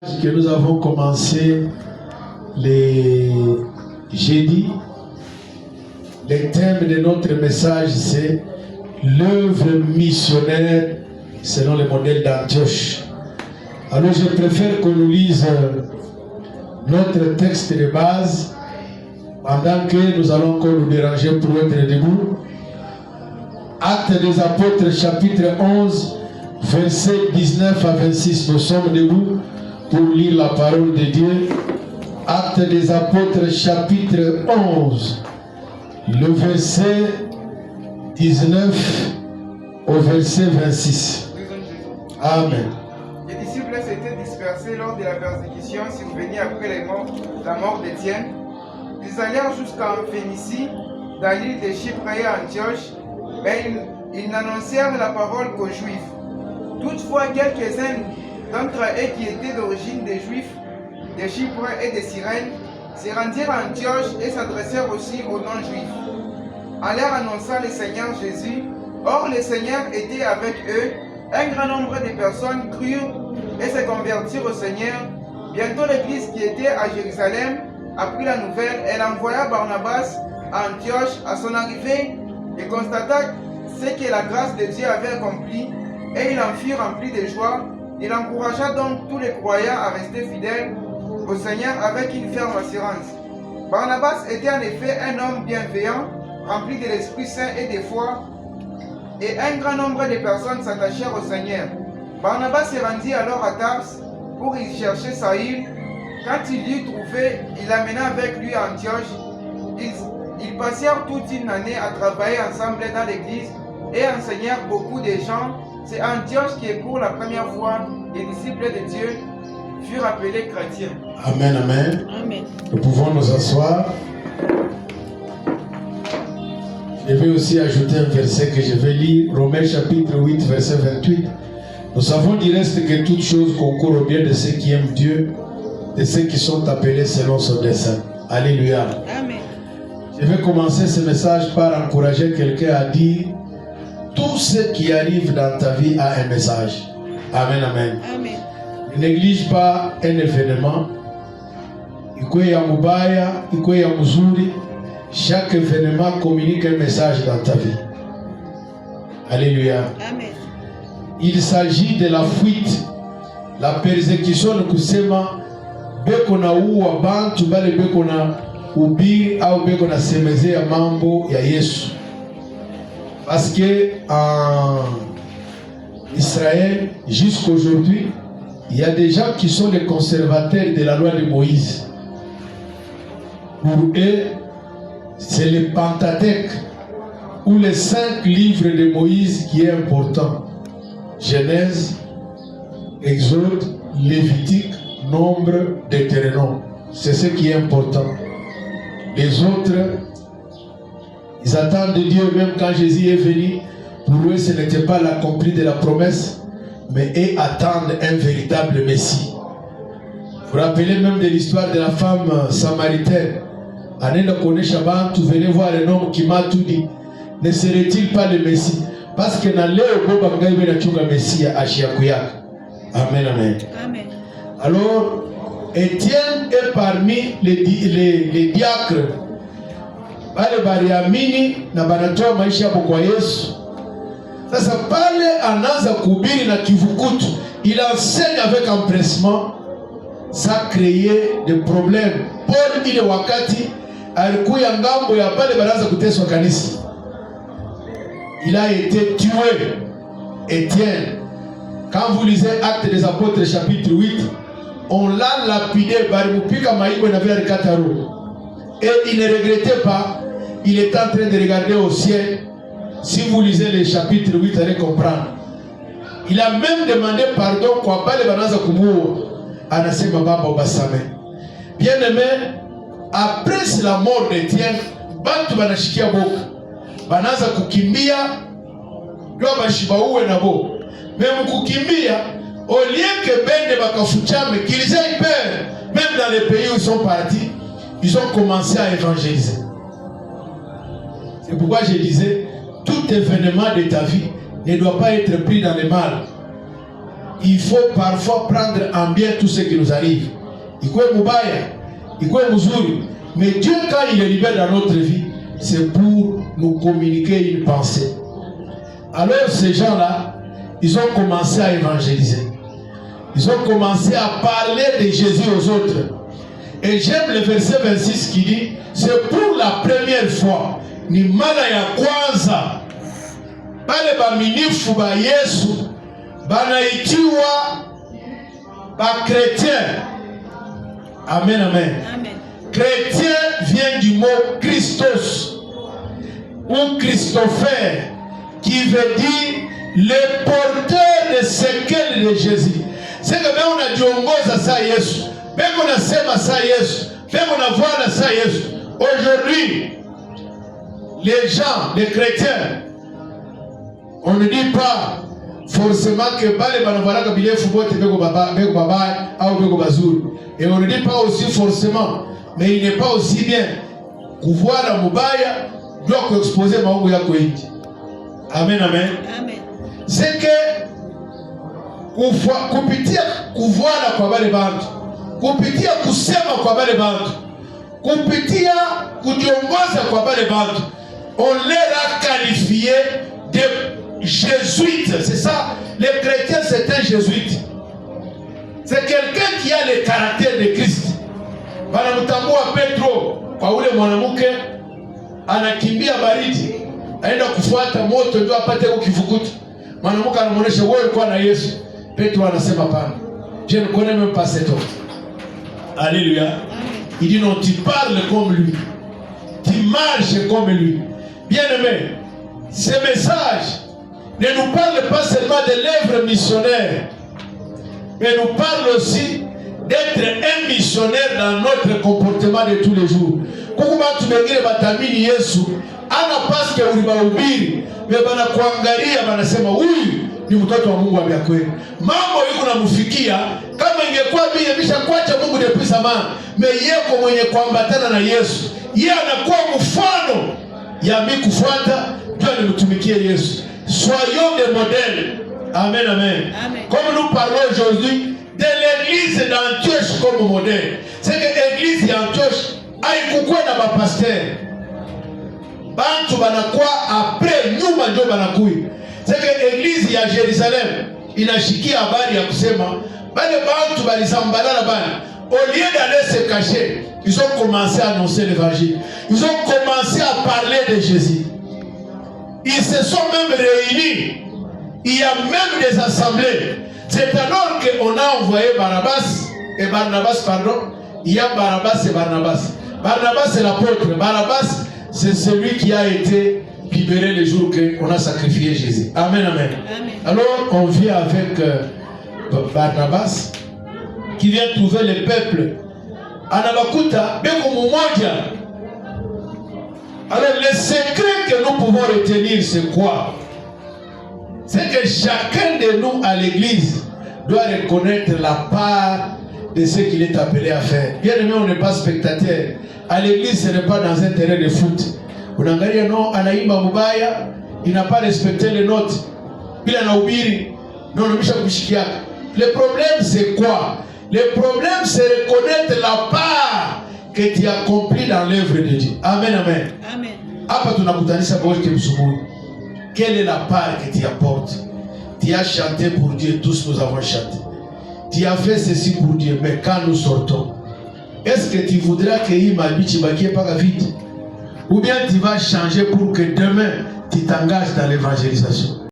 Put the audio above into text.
Que nous avons commencé les jeudis. Le thème de notre message, c'est l'œuvre missionnaire selon le modèle d'Antioche. Alors je préfère qu'on nous lise notre texte de base pendant que nous allons encore nous déranger pour être debout. Actes des Apôtres chapitre 11 versets 19 à 26. Nous sommes debout pour lire la parole de Dieu. Actes des Apôtres chapitre 11, le verset 19 au verset 26. Amen. Les disciples s'étaient dispersés lors de la persécution survenue après la mort d'Étienne. Ils allèrent jusqu'en Phénicie, dans l'île de Chypre et à Antioche, mais ils n'annoncèrent la parole qu'aux Juifs. Toutefois, quelques-uns d'entre eux qui étaient d'origine des Juifs, de Chypre et de Cyrène, se rendirent à Antioche et s'adressèrent aussi aux non-Juifs, en leur annonçant le Seigneur Jésus. Or, le Seigneur était avec eux. Un grand nombre de personnes crurent et se convertirent au Seigneur. Bientôt, l'église qui était à Jérusalem apprit la nouvelle. Elle envoya Barnabas à Antioche. À son arrivée, il constata ce que la grâce de Dieu avait accompli et il en fut rempli de joie. Il encouragea donc tous les croyants à rester fidèles au Seigneur avec une ferme assurance. Barnabas était en effet un homme bienveillant, rempli de l'Esprit Saint et de foi, et un grand nombre de personnes s'attachèrent au Seigneur. Barnabas se rendit alors à Tars pour y chercher Saül. Quand il l'eut trouvé, il l'amena avec lui à Antioche. Ils passèrent toute une année à travailler ensemble dans l'église et enseignèrent beaucoup de gens. C'est Antioche qui, pour la première fois, les disciples de Dieu furent appelés chrétiens. Amen, amen. Amen. Nous pouvons nous asseoir. Je vais aussi ajouter un verset que je vais lire, Romains chapitre 8, verset 28. Nous savons du reste que toutes choses concourent au bien de ceux qui aiment Dieu, de ceux qui sont appelés selon son dessein. Alléluia. Amen. Je vais commencer ce message par encourager quelqu'un à dire: tout ce qui arrive dans ta vie a un message. Amen, amen. Amen. Ne néglige pas un événement. Ikuwe ya mubaya, ikuwe ya mzuri, chaque événement communique un message dans ta vie. Alléluia. Amen. Il s'agit de la fuite, la persécution de kusema beko na uwa bantu bale beko na ubiri au beko na semezea mambo ya Yesu. Parce que en Israël, jusqu'aujourd'hui, il y a des gens qui sont les conservateurs de la loi de Moïse. Pour eux, c'est le Pentateuque ou les 5 livres de Moïse qui est important. Genèse, Exode, Lévitique, Nombre, Deutéronome. C'est ce qui est important. Les autres, ils attendent de Dieu, même quand Jésus est venu. Pour eux, ce n'était pas l'accompli de la promesse, mais ils attendent un véritable Messie. Vous vous rappelez même de l'histoire de la femme samaritaine. Anenda konesha bantu, venez voir un homme qui m'a tout dit. Ne serait-il pas le Messie? Parce que dans leo boba ngaibe na chunga Messie ashiakuyaka. Amen, amen. Amen. Alors, Étienne est parmi les diacres. Wale baliamini na banatoa maisha yao kwa Yesu. Sasa pale anaanza kuhubiri na kivukutu, il enseigne avec empressement. Ça créait des problèmes. Paul ile wakati alikuya ngambo ya pale banaanza kuteswa kanisa. Il a été tué. Étienne. Quand vous lisez Actes des Apôtres chapitre 8, on l'a lapidé barimupika maiko na vile kataro. Et il ne regrettait pas. Il était en train de regarder au ciel. Si vous lisez le chapitre 8, vous allez comprendre. Il a même demandé pardon kwa pale banaanza kumuua. Anasema baba basame. Bien aimé, après la mort d'Étienne, bantu banashikia boka. Banaanza kukimbia, ndio bashibauwe na bo. Même kukimbia, au lieu que bende bakafuchame, qu'ils aient peur, même dans les pays où ils sont partis, ils ont commencé à évangéliser. C'est pourquoi je disais, tout événement de ta vie ne doit pas être pris dans le mal. il faut parfois prendre en bien tout ce qui nous arrive. Ikuwe mubaya, ikuwe mzuri. Mais Dieu, quand il est libère dans notre vie, c'est pour nous communiquer une pensée. Alors ces gens-là, ils ont commencé à évangéliser. Ils ont commencé à parler de Jésus aux autres. Et j'aime le verset 26 qui dit, c'est pour la première fois, ni mara ya kwanza, bale baminifu ba Yesu, banaitiwa ba chrétien. Amen, amen. Amen. Chrétien vient du mot Christos ou Christopher, qui veut dire le porteur de séquelles de Jésus. C'est que même on a diongoza sa Yesu, même on a sema sa Yesu, même on a voilà sa Yesu. Aujourd'hui, les gens, les chrétiens, on ne dit pas forcément que bale banavala kabile fubote beko baba ou beko bazuri. Et on ne dit pas aussi forcément, mais il n'est pas aussi bien kuvoir la mubaya doit exposer maungu yako inji. Amen, amen. Amen. C'est que kupitia kuvuana kwa bale bantu, kupitia kusema kwa bale bantu, kupitia kujiongoza kwa bale bantu, on les a qualifiés de jésuites. C'est ça, les chrétiens c'est un jésuite. C'est quelqu'un qui a le caractère de Christ. Banamtambua Petro kwa ule mwanamke anakimbia baridi, aenda kufuata moto ndio apate kukifukuta. Mwanamke anamuonesha wewe ulikuwa na Yesu. Petro anasema pana, je ne connais même pas cet homme. Alléluia. Il dit non, tu parles comme lui, tu marches comme lui. Bien-aimé, ce message ne nous parle pas seulement de l'œuvre missionnaire, mais nous parle aussi d'être un missionnaire dans notre comportement de tous les jours. Kuku batu bengine batamini Yesu ana paske ulibahubiri, me bana kuangalia banasema huyu ni mtoto wa Mungu wa kweli. Mambo yuko namufikia kama ingekuwa bia bisha kuacha Mungu depuis zamani, me yeko mwenye kuambatana na Yesu. Yeye anakuwa mfano ya mimi kufuata, ndio nimtumikie Yesu. Soyons des modèles. Amen, amen. Amen. Comme nous parlons aujourd'hui de l'église d'Antioche comme modèle. C'est que l'église d'Antioche haikukuwa na bapasteur. Bantu banakuwa après nyuma ndio banakui. C'est que l'église ya Jérusalem inashikia habari ya kusema bale bantu balisambalana bana. Au lieu d'aller se cacher, ils ont commencé à annoncer l'évangile. Ils ont commencé à parler de Jésus. Ils se sont même réunis. Il y a même des assemblées. C'est alors qu'on a envoyé Barnabas et Barnabas, pardon. Il y a Barnabas et Barnabas. Barnabas c'est l'apôtre. Barnabas c'est celui qui a été libéré le jour qu'on a sacrifié Jésus. Amen, amen. Amen. Alors on vient avec Barnabas qui vient trouver le peuple. Anabakuta beko mumoja. Alors le secret que nous pouvons retenir c'est quoi? C'est que chacun de nous à l'église doit reconnaître la part de ce qu'il est appelé à faire. Bien aimé, on n'est pas spectateur. À l'église, ce n'est pas dans un terrain de foot. Unaangalia non, anaimba mubaya, il n'a pas respecté les notes. Bila naubiri, non, namisha kushikiaka. Le problème c'est quoi? Le problème c'est reconnaître la part que tu as accomplie dans l'œuvre de Dieu. Amen, amen. Amen. Hapa tunakutanisha bote msubuhi. Quelle est la part que tu apportes? Tu as chanté pour Dieu, tous nous avons chanté. Tu as fait ceci pour Dieu, mais quand nous sortons, est-ce que tu voudras que Imabichi Bakie pas vite? Ou bien tu vas changer pour que demain tu t'engages dans l'évangélisation?